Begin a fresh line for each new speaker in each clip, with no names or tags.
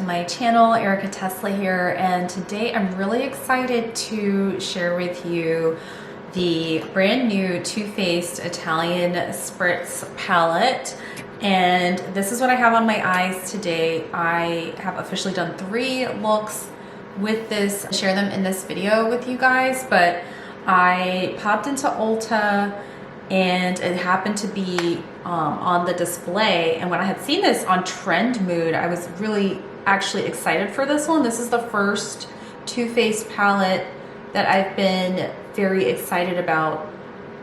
to my channel. Erika.tesla here, and today I'm really excited to share with you the brand new Too Faced Italian Spritz palette. And this is what I have on my eyes today. I have officially done 3 looks with this. I'll share them in this video with you guys, but I popped into Ulta and it happened to be on the display, and when I had seen this on Trend Mood, I was really actually excited for this one. This is the first Too Faced palette that I've been very excited about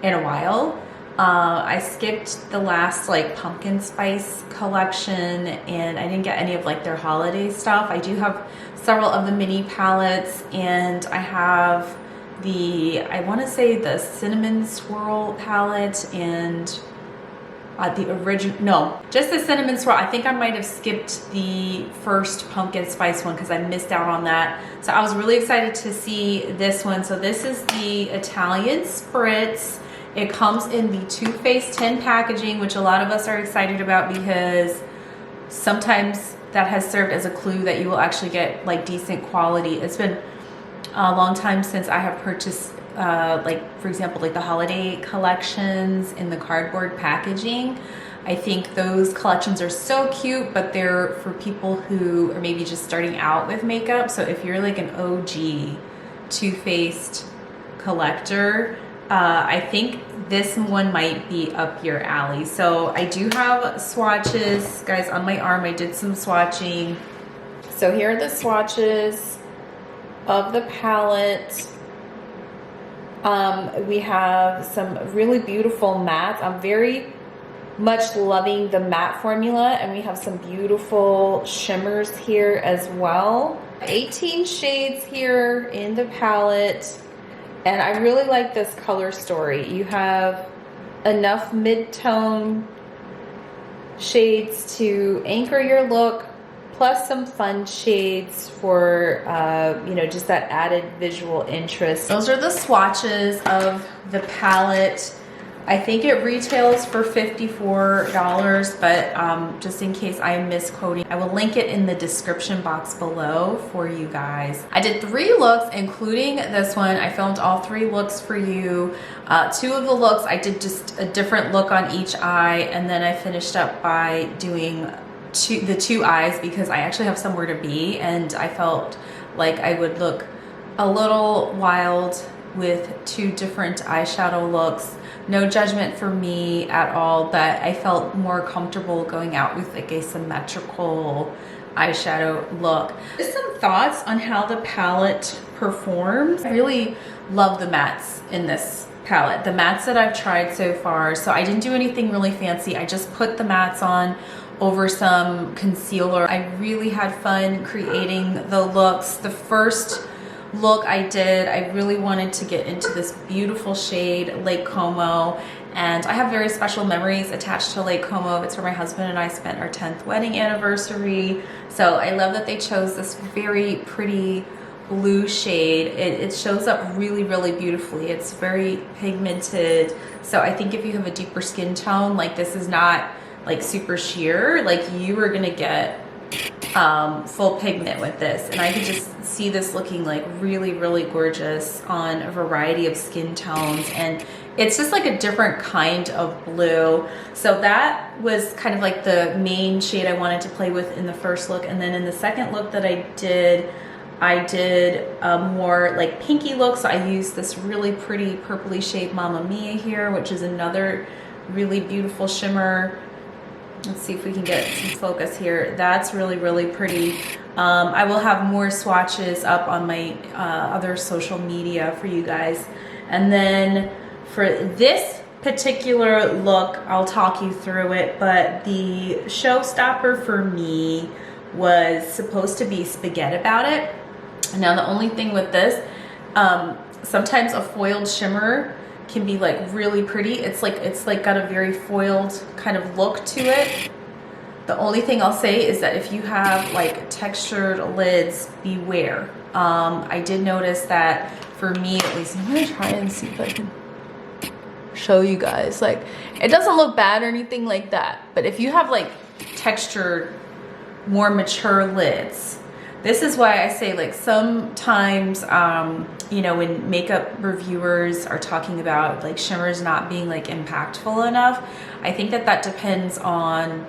in a while. I skipped the last like pumpkin spice collection, and I didn't get any of like their holiday stuff. I do have several of the mini palettes, and I have I want to say the cinnamon swirl palette and the original, no, just the cinnamon swirl. I think I might have skipped the first pumpkin spice one because I missed out on that. So I was really excited to see this one. So this is the Italian Spritz. It comes in the Too Faced tin packaging, which a lot of us are excited about because sometimes that has served as a clue that you will actually get like decent quality. It's been a long time since I have purchased like, for example, like the holiday collections in the cardboard packaging. I think those collections are so cute, but they're for people who are maybe just starting out with makeup. So if you're like an OG Too Faced collector, I think this one might be up your alley. So I do have swatches, guys, on my arm. I did some swatching. So here are the swatches of the palette. We have some really beautiful mattes. I'm very much loving the matte formula, and we have some beautiful shimmers here as well. 18 shades here in the palette, and I really like this color story. You have enough mid-tone shades to anchor your look, plus some fun shades for, you know, just that added visual interest. Those are the swatches of the palette. I think it retails for $54, but just in case I am misquoting, I will link it in the description box below for you guys. I did 3 looks, including this one. I filmed all 3 looks for you. 2 of the looks, I did just a different look on each eye, and then I finished up by doing the 2 eyes because I actually have somewhere to be, and I felt like I would look a little wild with 2 different eyeshadow looks. No judgment for me at all, but I felt more comfortable going out with like a symmetrical eyeshadow look. Just some thoughts on how the palette performs. I really love the mattes in this palette, the mattes that I've tried so far. So I didn't do anything really fancy. I just put the mattes on over some concealer. I really had fun creating the looks. The first look I did, I really wanted to get into this beautiful shade, Lake Como, and I have very special memories attached to Lake Como. It's where my husband and I spent our 10th wedding anniversary. So I love that they chose this very pretty blue shade. It shows up really, really beautifully. It's very pigmented. So I think if you have a deeper skin tone, like this is not like super sheer, like you are gonna get full pigment with this, and I could just see this looking like really, really gorgeous on a variety of skin tones, and it's just like a different kind of blue. So that was kind of like the main shade I wanted to play with in the first look, and then in the second look that I did a more like pinky look. So I used this really pretty purpley shade Mamma Mia here, which is another really beautiful shimmer. Let's see if we can get some focus here. That's really, really pretty. I will have more swatches up on my other social media for you guys. And then for this particular look, I'll talk you through it, but the showstopper for me was supposed to be Spaghetti About It. Now the only thing with this, sometimes a foiled shimmer can be like really pretty. It's like got a very foiled kind of look to it. The only thing I'll say is that if you have like textured lids, beware. I did notice that for me at least. I'm gonna try and see if I can show you guys. Like, it doesn't look bad or anything like that, but if you have like textured more mature lids. This is why I say, like, sometimes, you know, when makeup reviewers are talking about like shimmers not being like impactful enough, I think that that depends on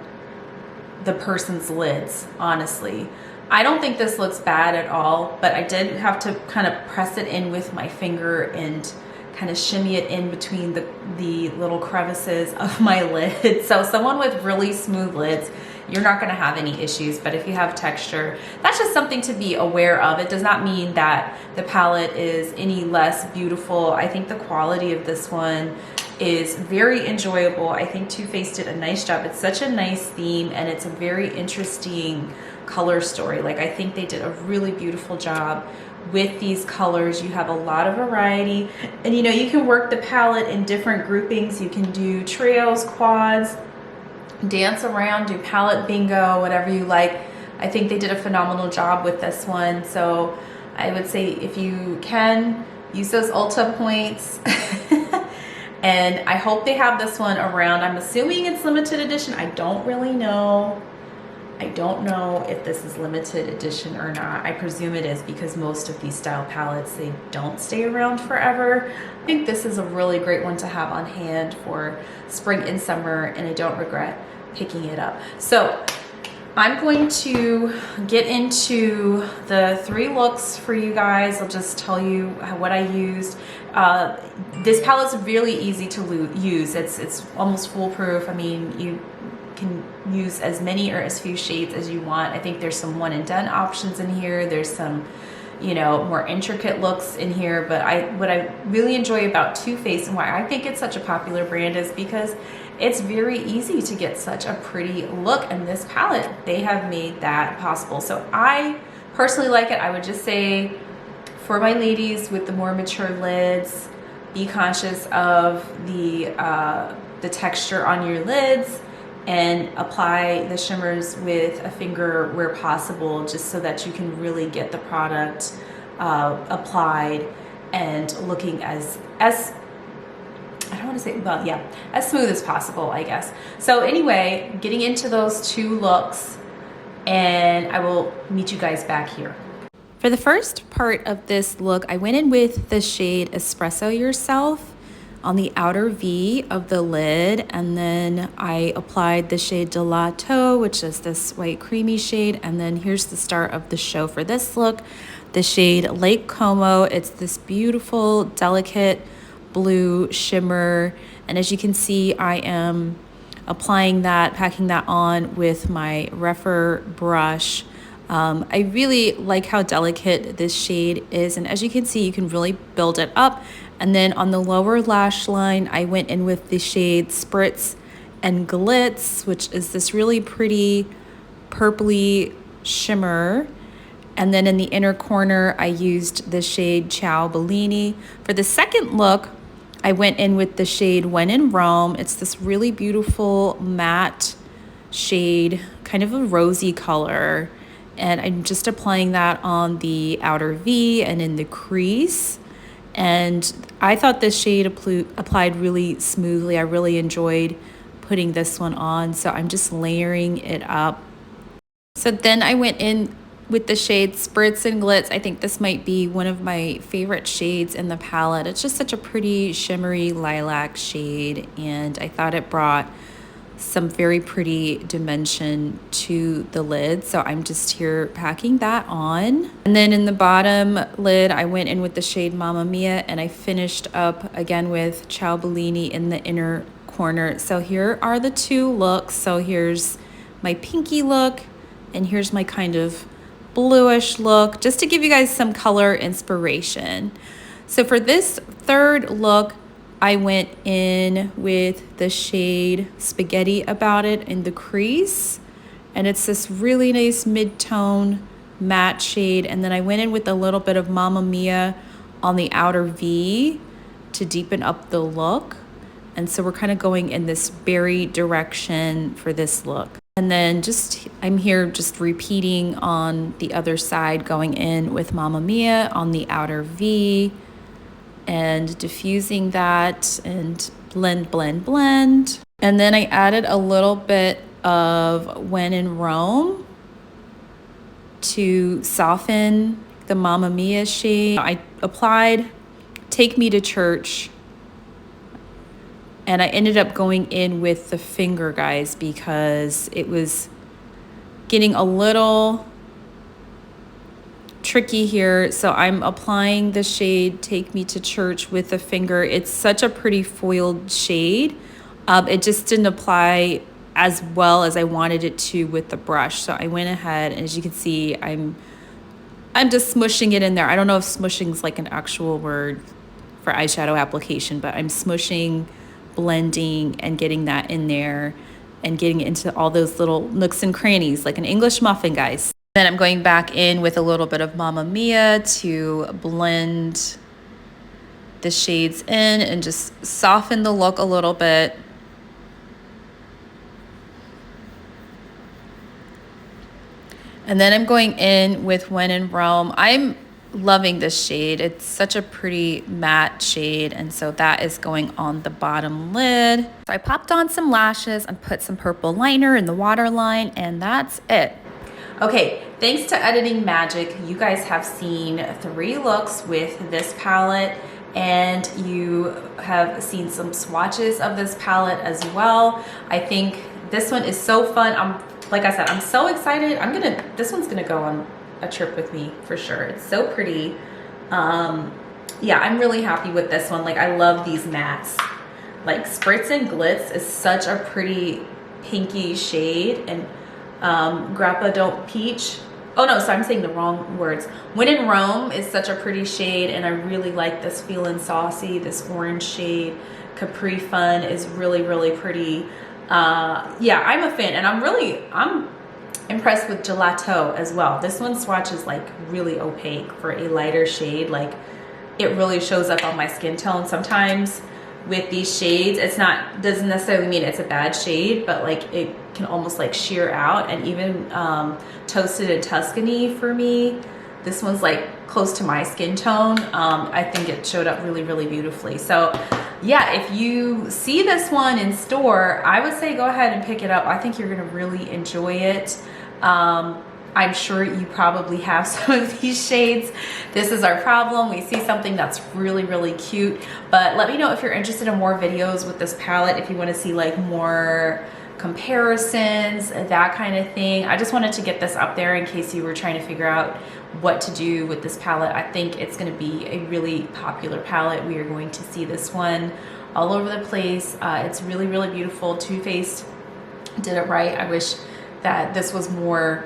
the person's lids, honestly. I don't think this looks bad at all, but I did have to kind of press it in with my finger and kind of shimmy it in between the little crevices of my lid. So someone with really smooth lids, you're not going to have any issues, but if you have texture, that's just something to be aware of. It does not mean that the palette is any less beautiful. I think the quality of this one is very enjoyable. I think Too Faced did a nice job. It's such a nice theme, and it's a very interesting color story. Like, I think they did a really beautiful job with these colors. You have a lot of variety, and you know, you can work the palette in different groupings. You can do trios, quads, dance around, do palette bingo, whatever you like. I think they did a phenomenal job with this one. So I would say, if you can, use those Ulta points. And I hope they have this one around. I'm assuming it's limited edition. I don't really know. I don't know if this is limited edition or not. I presume it is, because most of these style palettes, they don't stay around forever. I think this is a really great one to have on hand for spring and summer, and I don't regret picking it up. So I'm going to get into the 3 looks for you guys. I'll just tell you what I used. This palette's really easy to use. It's almost foolproof. I mean, you can use as many or as few shades as you want. I think there's some one and done options in here. There's some, you know, more intricate looks in here. But what I really enjoy about Too Faced, and why I think it's such a popular brand, is because it's very easy to get such a pretty look, and this palette, they have made that possible. So I personally like it. I would just say, for my ladies with the more mature lids, be conscious of the texture on your lids, and apply the shimmers with a finger where possible, just so that you can really get the product applied and looking as I don't want to say, well, yeah, as smooth as possible, I guess. So anyway, getting into those 2 looks, and I will meet you guys back here. For the first part of this look, I went in with the shade Espresso Yourself on the outer V of the lid, and then I applied the shade Gelato, which is this white creamy shade, and then here's the start of the show for this look, the shade Lake Como. It's this beautiful, delicate blue shimmer, and as you can see, I am applying that, packing that on with my Rephr brush. I really like how delicate this shade is, and as you can see, you can really build it up. And then on the lower lash line, I went in with the shade Spritz and Glitz, which is this really pretty purpley shimmer. And then in the inner corner, I used the shade Ciao Bellini. For the second look, I went in with the shade When in Rome. It's this really beautiful matte shade, kind of a rosy color. And I'm just applying that on the outer V and in the crease. And I thought this shade applied really smoothly. I really enjoyed putting this one on. So I'm just layering it up. So then I went in with the shade Spritz and Glitz. I think this might be one of my favorite shades in the palette. It's just such a pretty shimmery lilac shade, and I thought it brought some very pretty dimension to the lid. So I'm just here packing that on. And then in the bottom lid, I went in with the shade Mamma Mia, and I finished up again with Ciao Bellini in the inner corner. So here are the 2 looks. So here's my pinky look, and here's my kind of bluish look, just to give you guys some color inspiration. So for this third look, I went in with the shade Spaghetti About It in the crease, and it's this really nice mid-tone matte shade. And then I went in with a little bit of Mamma Mia on the outer V to deepen up the look. And so we're kind of going in this berry direction for this look. And then I'm here just repeating on the other side, going in with Mamma Mia on the outer V and diffusing that and blend, blend, blend. And then I added a little bit of When in Rome to soften the Mamma Mia shade. I applied Take Me to Church, and I ended up going in with the finger, guys, because it was getting a little tricky here. So I'm applying the shade Take Me to Church with the finger. It's such a pretty foiled shade. It just didn't apply as well as I wanted it to with the brush. So I went ahead, and as you can see, I'm just smushing it in there. I don't know if smushing is like an actual word for eyeshadow application, but I'm smushing, blending, and getting that in there and getting it into all those little nooks and crannies like an English muffin, guys. Then I'm going back in with a little bit of Mamma Mia to blend the shades in and just soften the look a little bit. And then I'm going in with When in Rome. I'm loving this shade. It's such a pretty matte shade, and so that is going on the bottom lid. So I popped on some lashes and put some purple liner in the waterline, and that's it. Okay, thanks to editing magic, you guys have seen 3 looks with this palette, and you have seen some swatches of this palette as well. I think this one is so fun. Like I said, I'm so excited. This one's gonna go on a trip with me for sure. It's so pretty. Yeah, I'm really happy with this one. Like, I love these mattes. Like, Spritz and Glitz is such a pretty pinky shade, and Grappa Don't Peach. Oh no, so I'm saying the wrong words. When in Rome is such a pretty shade, and I really like this Feelin' Saucy, this orange shade. Capri Fun is really, really pretty. Yeah, I'm a fan, and I'm impressed with Gelato as well. This one swatches like really opaque for a lighter shade. Like, it really shows up on my skin tone. Sometimes with these shades, doesn't necessarily mean it's a bad shade, but like it can almost like sheer out. And even Toasted in Tuscany for me, this one's like close to my skin tone. I think it showed up really, really beautifully. So yeah, if you see this one in store, I would say go ahead and pick it up. I think you're gonna really enjoy it. I'm sure you probably have some of these shades. This is our problem. We see something that's really, really cute, but let me know if you're interested in more videos with this palette, if you want to see like more comparisons, that kind of thing. I just wanted to get this up there in case you were trying to figure out what to do with this palette. I think it's going to be a really popular palette. We are going to see this one all over the place. It's really, really beautiful. Too Faced did it right. I wish that this was more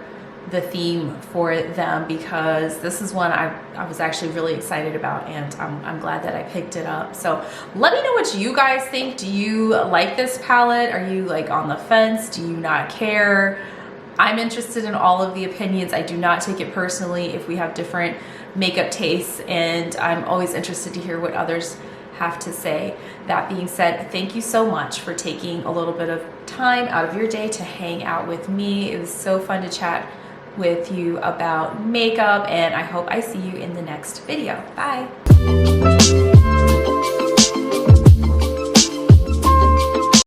the theme for them, because this is one I was actually really excited about, and I'm glad that I picked it up. So let me know what you guys think. Do you like this palette? Are you like on the fence? Do you not care? I'm interested in all of the opinions. I do not take it personally if we have different makeup tastes, and I'm always interested to hear what others have to say. That being said, thank you so much for taking a little bit of time out of your day to hang out with me. It was so fun to chat with you about makeup, and I hope I see you in the next video. Bye.